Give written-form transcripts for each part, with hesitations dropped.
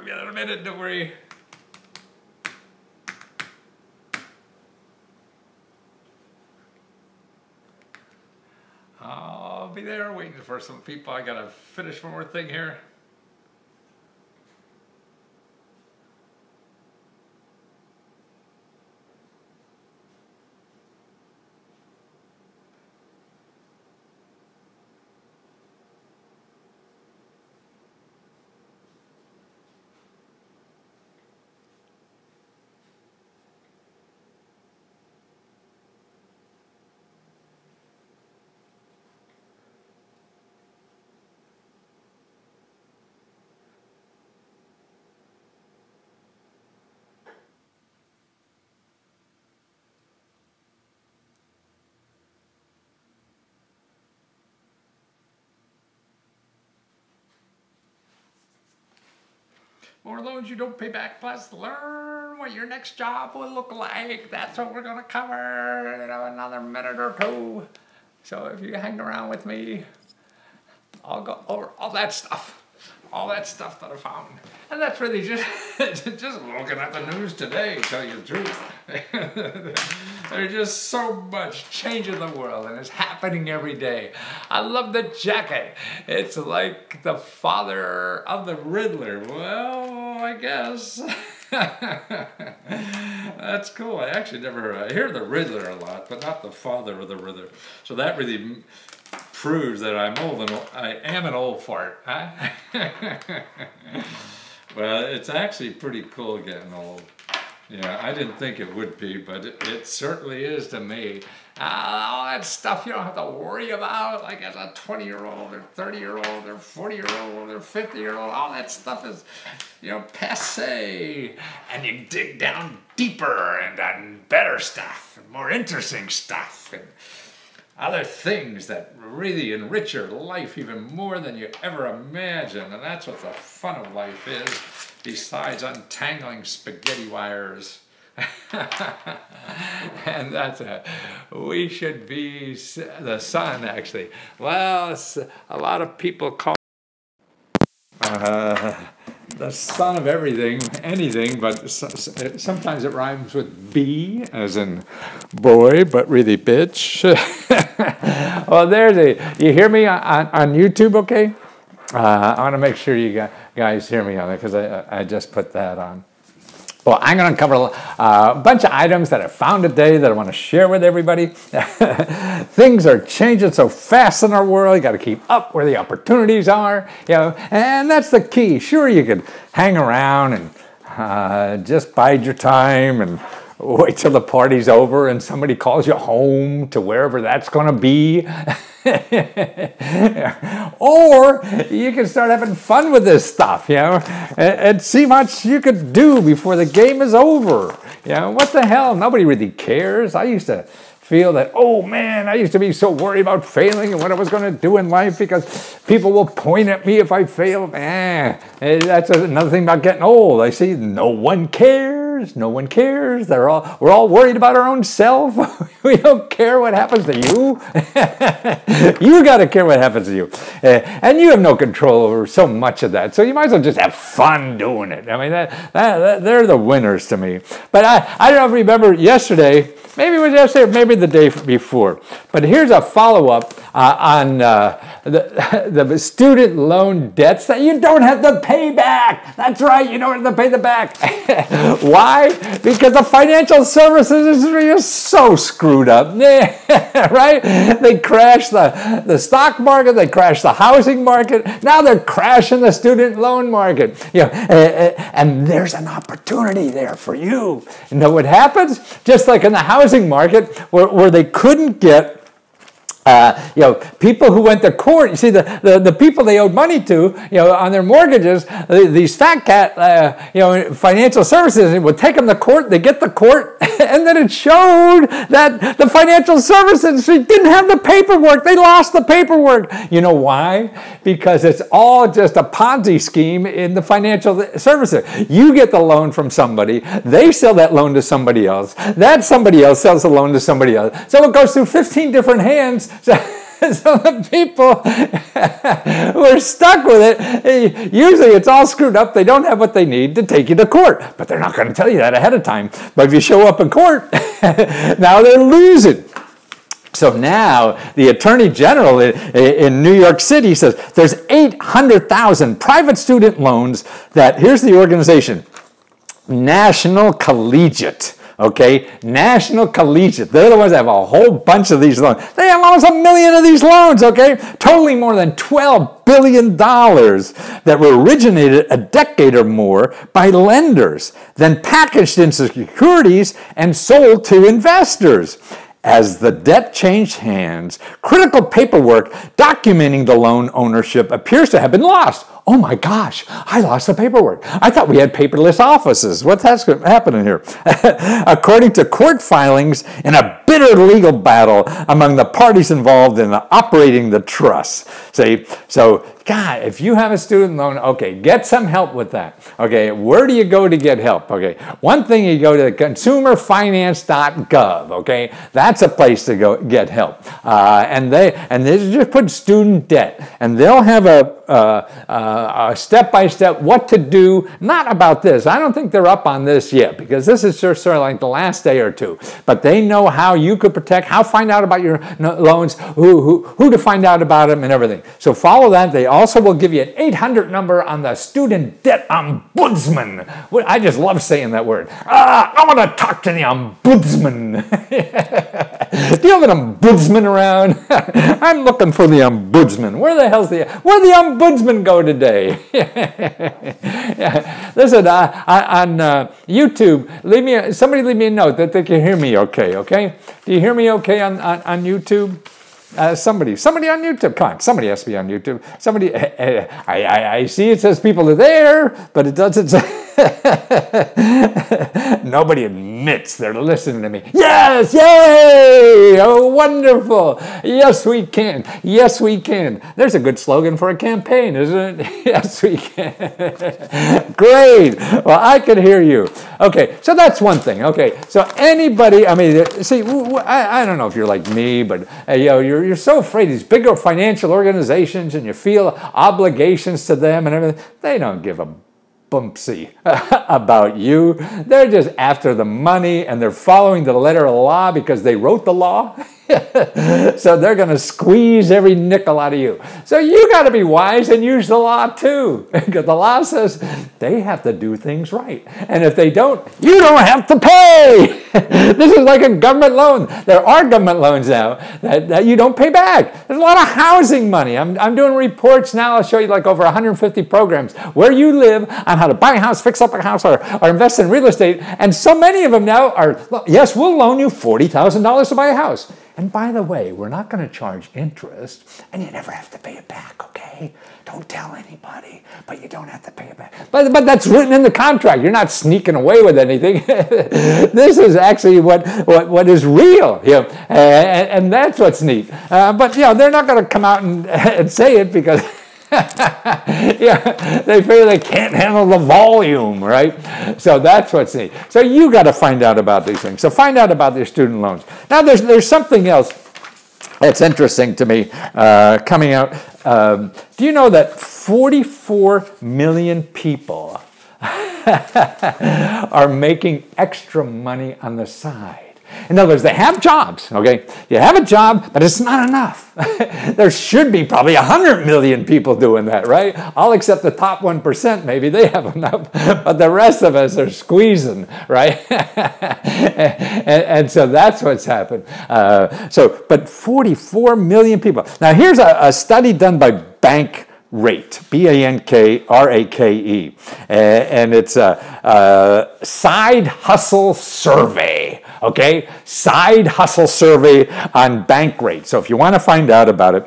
I'll be there in a minute, don't worry. I'll be there waiting for some people. I gotta finish one more thing here. More loans you don't pay back, plus learn what your next job will look like. That's what we're gonna cover in another minute or two. So if you hang around with me, I'll go over all that stuff that I found. And that's really just, just looking at the news today, to tell you the truth. There's just so much changing the world, and it's happening every day. I love the jacket. It's like the father of the Riddler. Well, I guess. That's cool. I actually never, I hear the Riddler a lot, but not the father of the Riddler. So that really proves that I'm old, and I am an old fart, huh? Well, it's actually pretty cool getting old. Yeah, I didn't think it would be, but it certainly is to me. All that stuff you don't have to worry about, like as a 20-year-old or 30-year-old or 40-year-old or 50-year-old, all that stuff is, you know, passé. And you dig down deeper and better stuff, and more interesting stuff, and other things that really enrich your life even more than you ever imagined. And that's what the fun of life is, besides untangling spaghetti wires. And that's it. We should be the sun, actually. Well, a lot of people call the son of everything, anything, but sometimes it rhymes with B, as in boy, but really bitch. Well, you hear me on YouTube, okay? I want to make sure you guys hear me on it, because I just put that on. Well, I'm going to cover a bunch of items that I found today that I want to share with everybody. Things are changing so fast in our world. You got to keep up where the opportunities are, you know, and that's the key. Sure, you could hang around and just bide your time and wait till the party's over and somebody calls you home to wherever that's going to be. Or you can start having fun with this stuff, you know, and see much you could do before the game is over. You know, what the hell? Nobody really cares. I used to feel that, oh man, I used to be so worried about failing and what I was going to do in life because people will point at me if I fail. That's another thing about getting old. I see no one cares. No one cares. We're all worried about our own self. We don't care what happens to you. You got to care what happens to you. And you have no control over so much of that. So you might as well just have fun doing it. I mean, they're the winners to me. But I don't know if you remember yesterday, maybe it was yesterday or maybe the day before. But here's a follow-up on the student loan debts that you don't have to pay back. That's right, you don't have to pay them back. Why? Because the financial services industry is so screwed up. Right? They crashed the stock market, they crashed the housing market, now they're crashing the student loan market. You know, and there's an opportunity there for you. You know what happens? Just like in the housing market where they couldn't get you know, people who went to court, you see, the people they owed money to, you know, on their mortgages, these fat cat, you know, financial services would take them to court, they get to court, and then it showed that the financial services industry didn't have the paperwork. They lost the paperwork. You know why? Because it's all just a Ponzi scheme in the financial services. You get the loan from somebody, they sell that loan to somebody else, that somebody else sells the loan to somebody else. So it goes through 15 different hands. So the people who are stuck with it, usually it's all screwed up. They don't have what they need to take you to court, but they're not going to tell you that ahead of time. But if you show up in court, now they're losing. So now the Attorney General in New York City says there's 800,000 private student loans that, here's the organization, National Collegiate. Okay, National Collegiate. They're the ones that have a whole bunch of these loans. They have almost 1 million of these loans, okay? Totaling more than $12 billion that were originated a decade or more by lenders, then packaged into securities and sold to investors. As the debt changed hands, critical paperwork documenting the loan ownership appears to have been lost. Oh my gosh, I lost the paperwork. I thought we had paperless offices. What's happening here? According to court filings, in a bitter legal battle among the parties involved in operating the trust. See, so God, if you have a student loan, okay, get some help with that. Okay, where do you go to get help? Okay, one thing, you go to consumerfinance.gov. Okay, that's a place to go get help. And they just put student debt, and they'll have a step-by-step what to do. Not about this. I don't think they're up on this yet, because this is just sort of like the last day or two. But they know how you could protect, how to find out about your loans, who to find out about them, and everything. So follow that. They also will give you an 800 number on the Student Debt Ombudsman. I just love saying that word. I want to talk to the Ombudsman. Do you have an Ombudsman around? I'm looking for the Ombudsman. Where the Ombudsman go today? Yeah. Listen, on YouTube, somebody leave me a note that they can hear me okay, okay? Do you hear me okay on YouTube? Somebody on YouTube. Come on, somebody has to be on YouTube. Somebody, I see it says people are there, but it doesn't say. Nobody admits they're listening to me. Yes, yay! Oh, wonderful. Yes, we can. Yes, we can. There's a good slogan for a campaign, isn't it? Yes, we can. Great. Well, I can hear you. Okay, so that's one thing. Okay, so anybody, I mean, see, I don't know if you're like me, but you're so afraid these bigger financial organizations, and you feel obligations to them and everything. They don't give a bumpsy about you. They're just after the money, and they're following the letter of the law because they wrote the law. So they're going to squeeze every nickel out of you. So you got to be wise and use the law too, because the law says they have to do things right. And if they don't, you don't have to pay. This is like a government loan. There are government loans now that you don't pay back. There's a lot of housing money. I'm doing reports now. I'll show you like over 150 programs where you live on how to buy a house, fix up a house, or invest in real estate. And so many of them now are, yes, we'll loan you $40,000 to buy a house. And by the way, we're not going to charge interest, and you never have to pay it back, okay? Don't tell anybody, but you don't have to pay it back. But that's written in the contract. You're not sneaking away with anything. This is actually what is real, and that's what's neat. But they're not going to come out and say it because they figure they can't handle the volume, right? So that's what's neat. So you got to find out about these things. So find out about your student loans. Now there's something else that's interesting to me coming out. Do you know that 44 million people are making extra money on the side? In other words, they have jobs, okay? You have a job, but it's not enough. There should be probably 100 million people doing that, right? All except the top 1%, maybe they have enough, but the rest of us are squeezing, right? and so that's what's happened. But 44 million people. Now, here's a study done by Bankrate, Bankrake, and it's a side hustle survey. Okay, side hustle survey on Bankrate. So if you want to find out about it,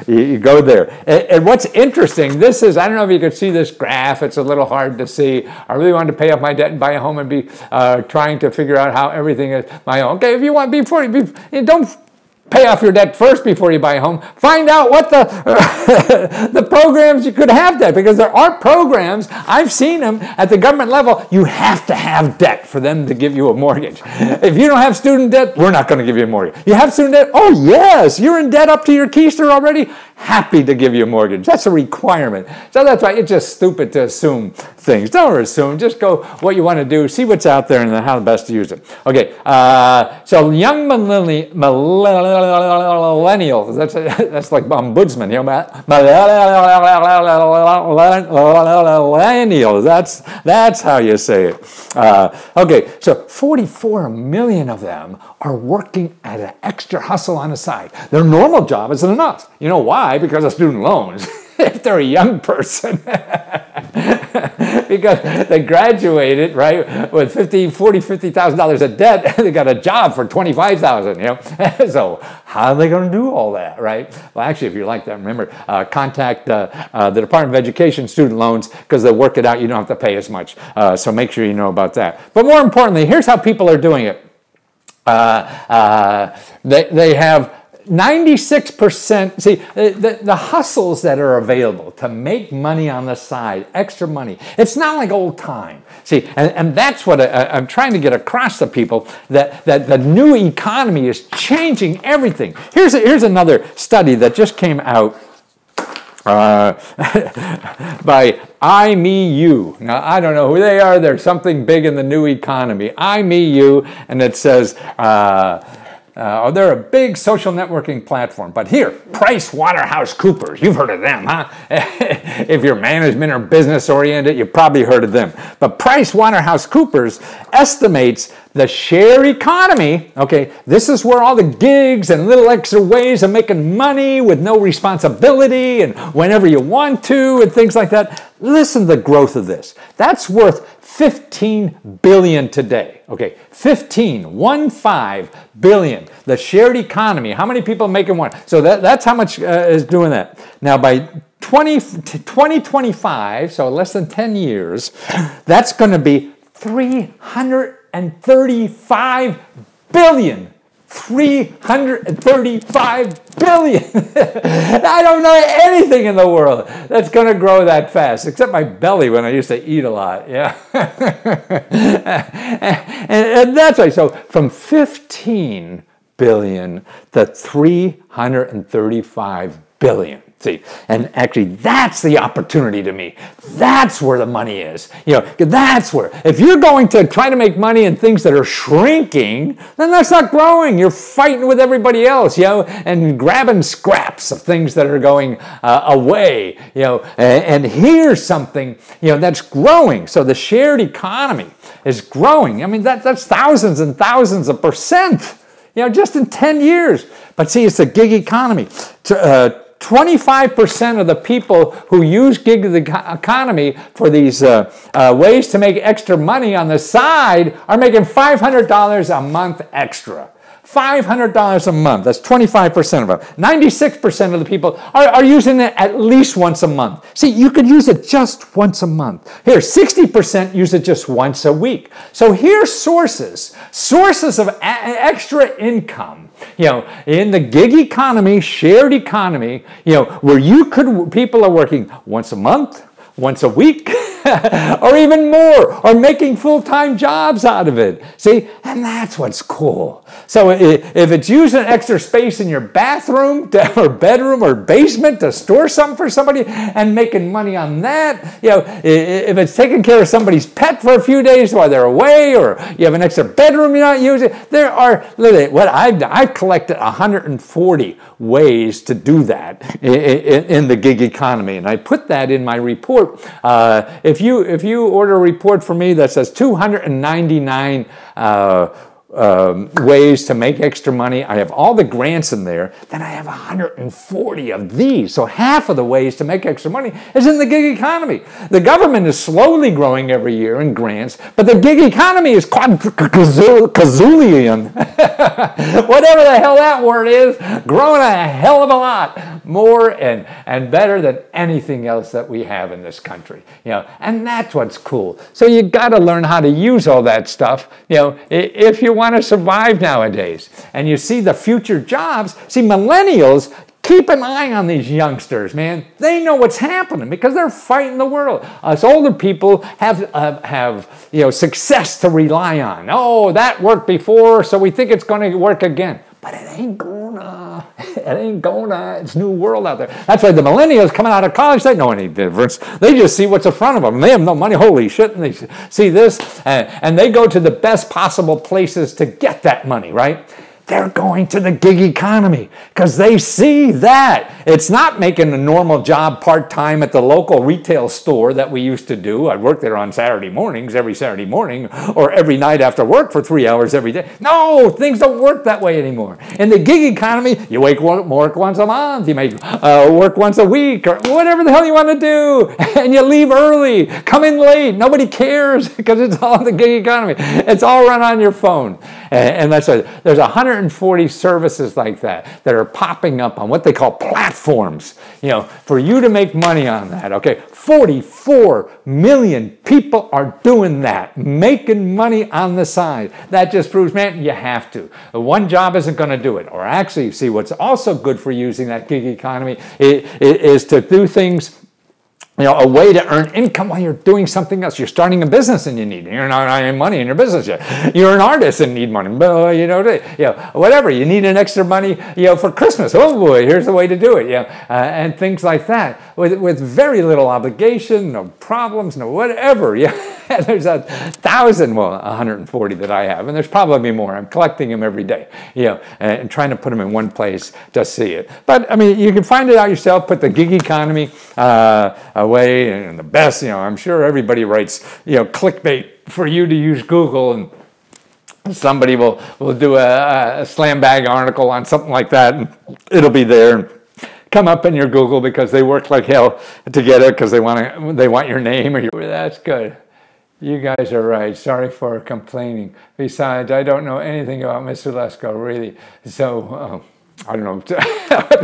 you go there. And what's interesting, this is, I don't know if you can see this graph. It's a little hard to see. I really wanted to pay off my debt and buy a home and be trying to figure out how everything is my own. Okay, if you want, don't Pay off your debt first before you buy a home. Find out what the the programs you could have debt, because there are programs, I've seen them at the government level, you have to have debt for them to give you a mortgage. If you don't have student debt, we're not going to give you a mortgage. You have student debt? Oh yes, you're in debt up to your keister already? Happy to give you a mortgage. That's a requirement. So that's why it's just stupid to assume things. Don't assume. Just go what you want to do. See what's out there and how best to use it. Okay. So young millennials. That's like ombudsman. You know, millennials. That's how you say it. Okay. So 44 million of them are working at an extra hustle on the side. Their normal job isn't enough. You know why? Because of student loans. If they're a young person, because they graduated, right, with $50,000 of debt, they got a job for $25,000, you know. So how are they going to do all that, right? Well, actually, if you're like that, remember, contact the Department of Education student loans, because they'll work it out. You don't have to pay as much. So make sure you know about that. But more importantly, here's how people are doing it. They have 96%, see, the hustles that are available to make money on the side, extra money, it's not like old time. See, and that's what I'm trying to get across to people, that the new economy is changing everything. Here's another study that just came out by IMEU. Now, I don't know who they are. They're something big in the new economy. IMEU, and it says, they're a big social networking platform. But here, PricewaterhouseCoopers, you've heard of them, huh? If you're management or business oriented, you've probably heard of them. But PricewaterhouseCoopers estimates the share economy, okay, this is where all the gigs and little extra ways of making money with no responsibility and whenever you want to and things like that. Listen to the growth of this. That's worth $15 billion today. Okay, 15 billion. The shared economy. How many people making one? So that's how much is doing that. Now by 2025, so less than 10 years, that's going to be 335 billion. 335 billion. I don't know anything in the world that's going to grow that fast, except my belly when I used to eat a lot. Yeah. and that's right. So from 15 billion to 335 billion. See, and actually that's the opportunity to me. That's where the money is. You know, that's where, if you're going to try to make money in things that are shrinking, then that's not growing. You're fighting with everybody else, you know, and grabbing scraps of things that are going away, you know, and here's something, you know, that's growing. So the shared economy is growing. I mean, that's thousands and thousands of %, you know, just in 10 years. But see, it's a gig economy. 25% of the people who use gig economy for these ways to make extra money on the side are making $500 a month extra. $500 a month. That's 25% of them. 96% of the people are using it at least once a month. See, you could use it just once a month. Here, 60% use it just once a week. So here's sources of extra income. You know, in the gig economy, shared economy, you know, where people are working once a month, once a week, or even more, or making full-time jobs out of it. See, and that's what's cool. So if it's using extra space in your bathroom or bedroom or basement to store something for somebody and making money on that, you know, if it's taking care of somebody's pet for a few days while they're away, or you have an extra bedroom you're not using, there are literally, I've collected 140 ways to do that in the gig economy, and I put that in my report. If you order a report from me that says 299 ways to make extra money, I have all the grants in there, then I have 140 of these. So half of the ways to make extra money is in the gig economy. The government is slowly growing every year in grants, but the gig economy is quadrillion. Whatever the hell that word is, growing a hell of a lot. more and better than anything else that we have in this country. And that's what's cool. So you got to learn how to use all that stuff, if you want to survive nowadays. And you see the future jobs. See, millennials, keep an eye on these youngsters, man. They know what's happening because they're fighting the world. Us older people have success to rely on. Oh, that worked before, so we think it's going to work again. But it ain't gonna. It ain't gonna. It's new world out there. That's why the millennials coming out of college, they know any difference. They just see what's in front of them. And they have no money. Holy shit. And they see this. And they go to the best possible places to get that money, right? They're going to the gig economy because they see that. It's not making a normal job part-time at the local retail store that we used to do. I'd work there on Saturday mornings, every Saturday morning, or every night after work for 3 hours every day. No, things don't work that way anymore. In the gig economy, you work once a month, you may work once a week, or whatever the hell you want to do, and you leave early, come in late. Nobody cares because it's all in the gig economy. It's all run on your phone. And that's why there's 140 services like that are popping up on what they call platforms, for you to make money on that, okay? 44 million people are doing that, making money on the side. That just proves, man, you have to. One job isn't going to do it. Or actually, see, what's also good for using that gig economy is to do things, a way to earn income while you're doing something else. You're starting a business and you're not earning money in your business yet. You're an artist and need money. Whatever. You need an extra money, for Christmas. Oh boy, here's the way to do it. And things like that with very little obligation, no problems, no whatever. There's 140 that I have, and there's probably more. I'm collecting them every day, and trying to put them in one place to see it. But I mean, you can find it out yourself. Put the gig economy away, and the best. I'm sure everybody writes, clickbait for you to use Google, and somebody will do a slam bag article on something like that, and it'll be there. And come up in your Google because they work like hell to get it because they want your name or your. That's good. You guys are right. Sorry for complaining. Besides, I don't know anything about Mr. Lesko, really. So, I don't know what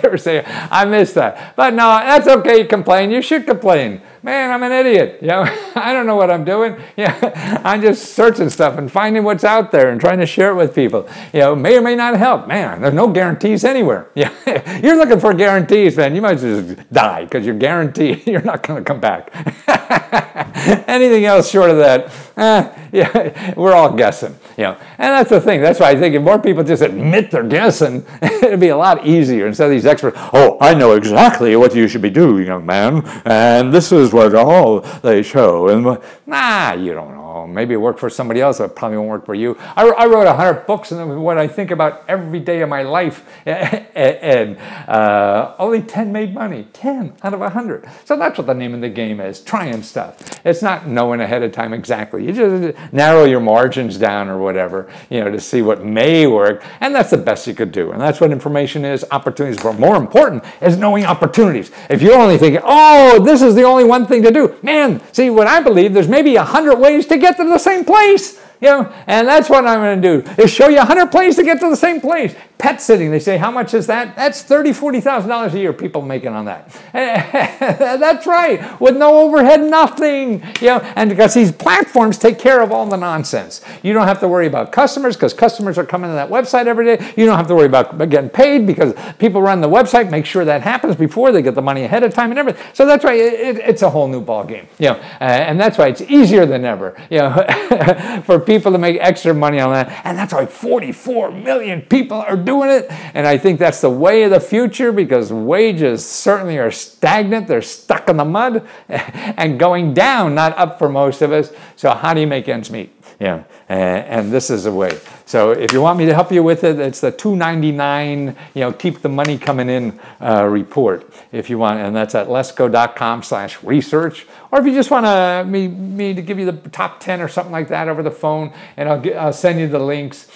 they were saying. I missed that. But no, that's okay. Complain. You should complain. Man, I'm an idiot. I don't know what I'm doing. I'm just searching stuff and finding what's out there and trying to share it with people. May or may not help. Man, there's no guarantees anywhere. You're looking for guarantees, man. You might just die because you're guaranteed you're not going to come back. Anything else short of that, we're all guessing. And that's the thing. That's why I think if more people just admit they're guessing, it'd be a lot easier instead of these experts. Oh, I know exactly what you should be doing, young man, and this is what all they show. And nah, you don't know. Maybe it worked for somebody else, but it probably won't work for you. I wrote 100 books on what I think about every day of my life, and only 10 made money. 10 out of 100. So that's what the name of the game is, trying stuff. It's not knowing ahead of time exactly. You just narrow your margins down or whatever, to see what may work, and that's the best you could do. And that's what information is, opportunities. But more important is knowing opportunities. If you're only thinking, oh, this is the only one thing to do, man, see, what I believe, there's maybe 100 ways to get to the same place. And that's what I'm going to do, is show you 100 places to get to the same place. Pet sitting, they say, how much is that? That's $30,000, $40,000 a year people making on that. That's right, with no overhead, nothing. And because these platforms take care of all the nonsense. You don't have to worry about customers because customers are coming to that website every day. You don't have to worry about getting paid because people run the website, make sure that happens before they get the money ahead of time and everything. So that's why it's a whole new ball game. And that's why it's easier than ever. For people to make extra money on that, and that's why 44 million people are doing it. And I think that's the way of the future because wages certainly are stagnant. They're stuck in the mud and going down, not up for most of us. So how do you make ends meet? And this is a way. So if you want me to help you with it, it's the $2.99, keep the money coming in report if you want. And that's at lesko.com/research. Or if you just want me to give you the top 10 or something like that over the phone, and I'll send you the links.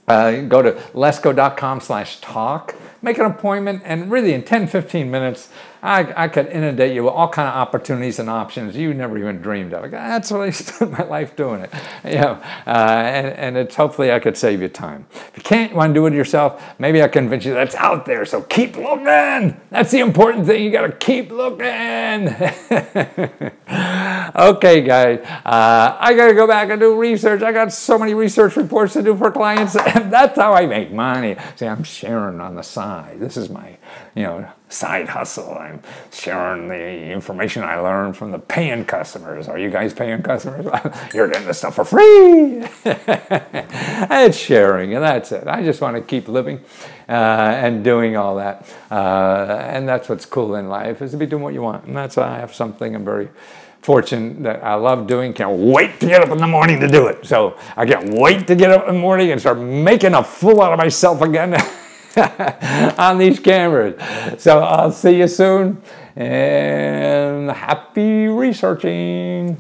Go to lesco.com/talk, make an appointment, and really in 10, 15 minutes, I could inundate you with all kind of opportunities and options you never even dreamed of. That's what I spent my life doing it. And it's hopefully I could save you time. If you can't, you want to do it yourself, maybe I convince you that's out there, so keep looking. That's the important thing. You got to keep looking. Okay, guys, I got to go back and do research. I got so many research reports to do for clients. That's how I make money. See, I'm sharing on the side. This is my, side hustle. I'm sharing the information I learned from the paying customers. Are you guys paying customers? You're getting the stuff for free. It's sharing, and that's it. I just want to keep living and doing all that. And that's what's cool in life, is to be doing what you want. And that's why I have something I'm very fortunate that I love doing. Can't wait to get up in the morning to do it. So I can't wait to get up in the morning and start making a fool out of myself again on these cameras. So I'll see you soon, and happy researching.